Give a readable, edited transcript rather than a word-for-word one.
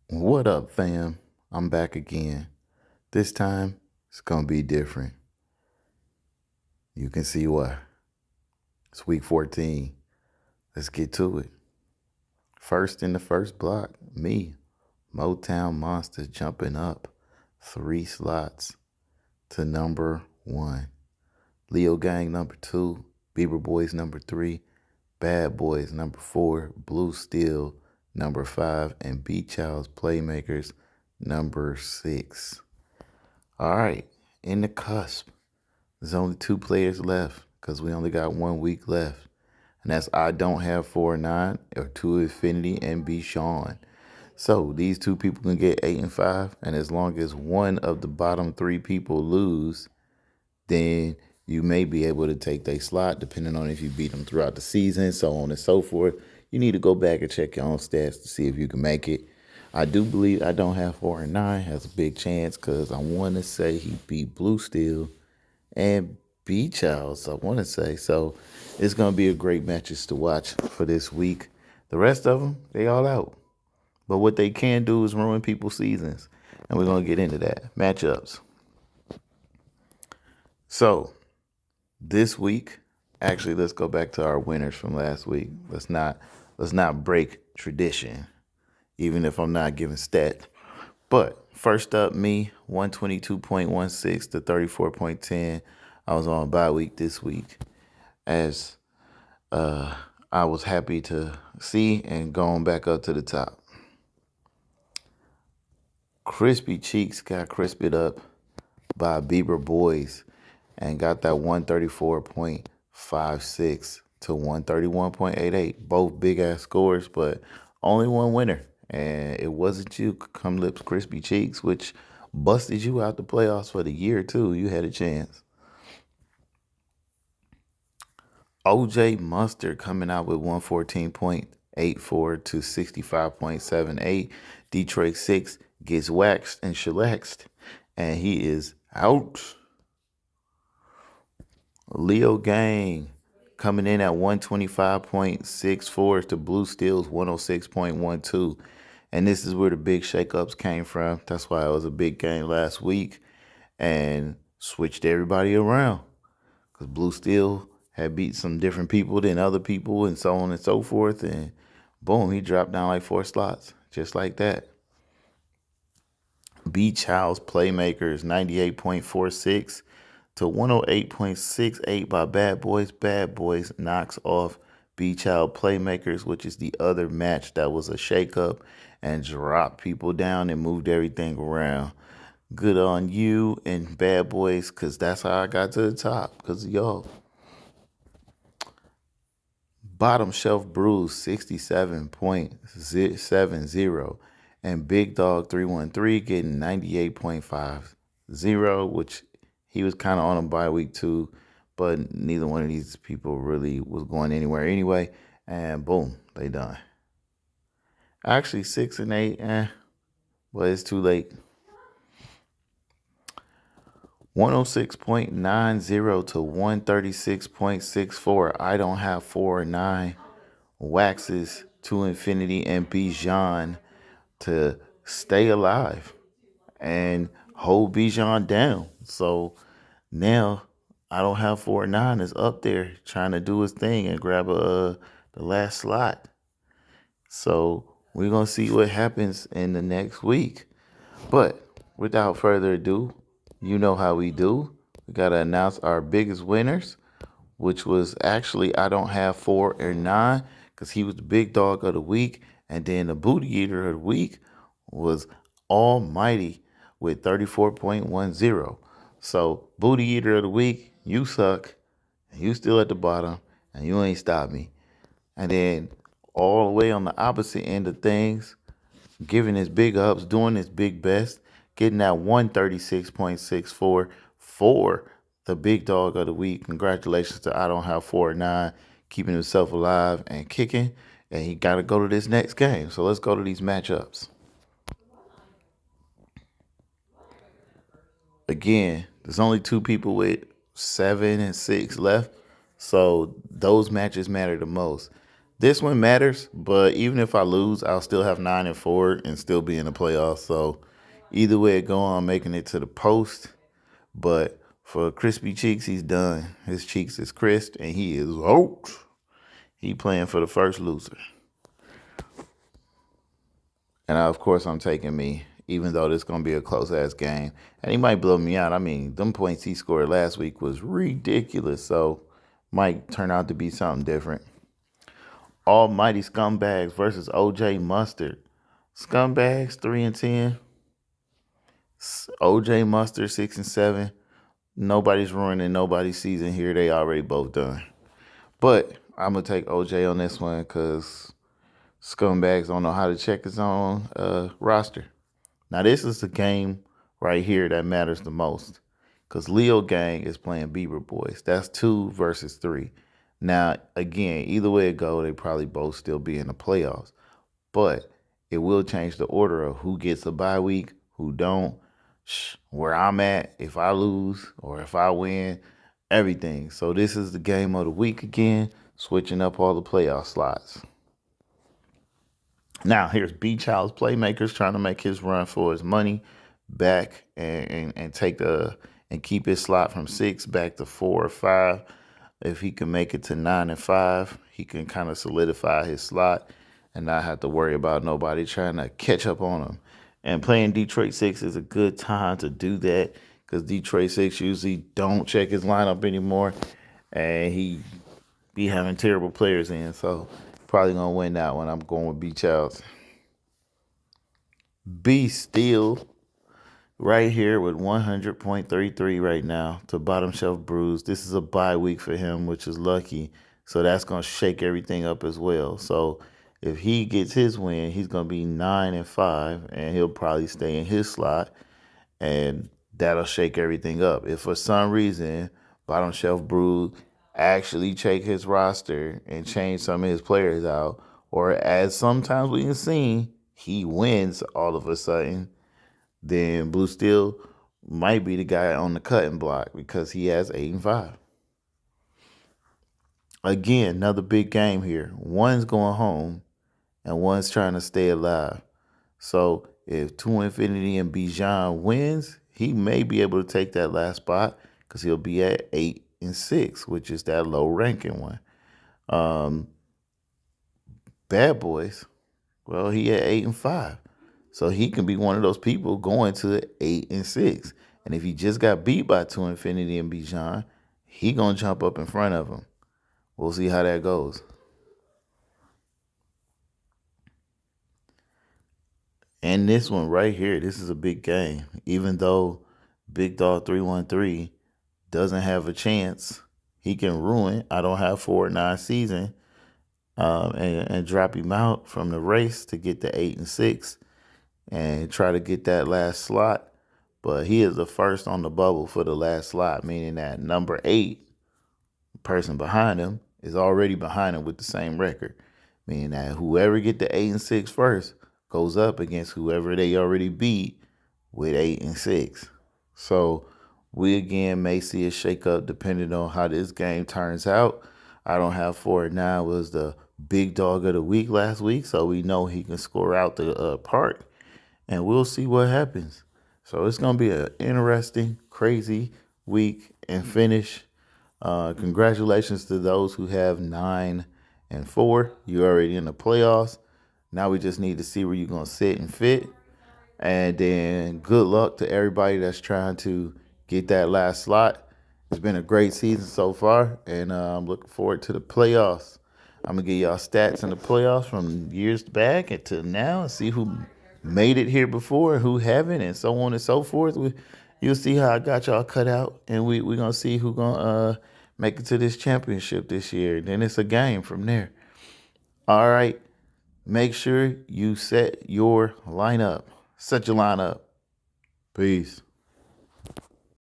What up, fam? I'm back again. This time, it's gonna be different. You can see why. It's week 14. Let's get to it. First in the first block, me, Motown Monster, jumping up 3 slots to number 1. Leo Gang number 2, Bieber Boys number 3, Bad Boys number 4, Blue Steel number 5, and Beach House Playmakers number 6. All right, in the cusp. There's only 2 players left because we only got 1 week left. And that's I Don't Have 4 9 or 2 Infinity and B Sean. So these 2 people can get 8 and 5. And as long as one of the bottom 3 people lose, then you may be able to take their slot depending on if you beat them throughout the season, so on and so forth. You need to go back and check your own stats to see if you can make it. I do believe I Don't Have 4 9 has a big chance because I want to say he beat Blue Steel and Beach House, I want to say. So it's going to be a great matches to watch for this week. The rest of them, they all out. But what they can do is ruin people's seasons. And we're going to get into that. Matchups. So this week, actually, let's go back to our winners from last week. Let's not break tradition, even if I'm not giving stats. But first up, me, 122.16 to 34.10. I was on bye week this week, as I was happy to see and going back up to the top. Crispy Cheeks got crisped up by Bieber Boys and got that 134.56 to 131.88. Both big ass scores, but only one winner. And it wasn't you, Come Lips Crispy Cheeks, which busted you out the playoffs for the year, too. You had a chance. OJ Mustard coming out with 114.84 to 65.78. Detroit 6 gets waxed and shellaxed, and he is out. Leo Gang coming in at 125.64 to Blue Steel's 106.12. And this is where the big shakeups came from. That's why it was a big game last week and switched everybody around. Because Blue Steel had beat some different people than other people and so on and so forth. And boom, he dropped down like 4 slots, just like that. Beach House Playmakers 98.46 to 108.68 by Bad Boys. Bad Boys knocks off Beach House Playmakers, which is the other match that was a shakeup and dropped people down and moved everything around. Good on you and Bad Boys, because that's how I got to the top, because of y'all. Bottom Shelf Brews 67.70 and Big Dog 313 getting 98.50, which he was kind of on a bye week too, but neither one of these people really was going anywhere anyway. And boom, they done. Actually, 6 and 8, but it's too late. 106.90 to 136.64. I Don't Have 4 9 waxes to Infinity and Bijan to stay alive and hold Bijan down. So now I Don't Have 4 9 is up there trying to do his thing and grab the last slot. So we're gonna see what happens in the next week. But without further ado, you know how we do. We gotta announce our biggest winners, which was actually I Don't Have 4 or 9 because he was the big dog of the week. And then the booty eater of the week was Almighty with 34.10. So, booty eater of the week, you suck. You still at the bottom, and you ain't stopped me. And then all the way on the opposite end of things, giving his big ups, doing his big best, getting that 136.64 for the big dog of the week. Congratulations to I Don't Have 4 9, keeping himself alive and kicking. And he got to go to this next game. So let's go to these matchups. Again, there's only 2 people with 7 and 6 left. So those matches matter the most. This one matters, but even if I lose, I'll still have 9-4 and still be in the playoffs. So either way it go, I'm making it to the post. But for Crispy Cheeks, he's done. His cheeks is crisp and he is out. He playing for the first loser. And of course, I'm taking me, even though this gonna be a close ass game. And he might blow me out. I mean, them points he scored last week was ridiculous. So might turn out to be something different. Almighty Scumbags versus OJ Mustard. Scumbags 3-10. OJ Mustard 6-7. Nobody's ruining nobody's season here. They already both done. But I'm gonna take OJ on this one because Scumbags don't know how to check his own roster. Now this is the game right here that matters the most. Because Leo Gang is playing Beaver Boys. That's 2 versus 3. Now, again, either way it go, they probably both still be in the playoffs. But it will change the order of who gets a bye week, who don't, where I'm at, if I lose or if I win, everything. So this is the game of the week again, switching up all the playoff slots. Now here's Beach House Playmakers trying to make his run for his money back and take and keep his slot from 6 back to 4 or 5. If he can make it to 9-5, he can kind of solidify his slot and not have to worry about nobody trying to catch up on him. And playing Detroit 6 is a good time to do that because Detroit 6 usually don't check his lineup anymore and he be having terrible players in. So probably gonna win that one. I'm going with Beach House. B Steel right here with 100.33 right now to Bottom Shelf Brews. This is a bye week for him, which is lucky. So that's gonna shake everything up as well. So if he gets his win, he's gonna be 9-5, and he'll probably stay in his slot, and that'll shake everything up. If for some reason Bottom Shelf Brews actually check his roster and change some of his players out, or as sometimes we can see, he wins all of a sudden, then Blue Steel might be the guy on the cutting block because he has 8-5. Again, another big game here. One's going home and one's trying to stay alive. So if To Infinity and Bijan wins, he may be able to take that last spot because he'll be at 8-6, which is that low ranking one. Bad Boys, well, he at 8-5. So he can be one of those people going to 8-6. And if he just got beat by To Infinity and Bijan, he gonna jump up in front of him. We'll see how that goes. And this one right here, this is a big game. Even though Big Dog 313 doesn't have a chance, he can ruin I don't have 4-9 season and drop him out from the race to get to 8-6 and try to get that last slot. But he is the first on the bubble for the last slot, meaning that number 8, person behind him, is already behind him with the same record. Meaning that whoever get the 8-6 first goes up against whoever they already beat with 8-6. So we again may see a shakeup depending on how this game turns out. I don't have 4-9 was the big dog of the week last week, so we know he can score out the park, and we'll see what happens. So it's gonna be an interesting, crazy week and finish. Congratulations to those who have 9-4. You're already in the playoffs. Now we just need to see where you're gonna sit and fit. And then good luck to everybody that's trying to get that last slot. It's been a great season so far, and I'm looking forward to the playoffs. I'm gonna give y'all stats in the playoffs from years back and to now, and see who made it here before and who haven't, and so on and so forth. You'll see how I got y'all cut out, and we're gonna see who gonna make it to this championship this year. Then it's a game from there. All right, make sure you set your lineup. Set your lineup. Peace.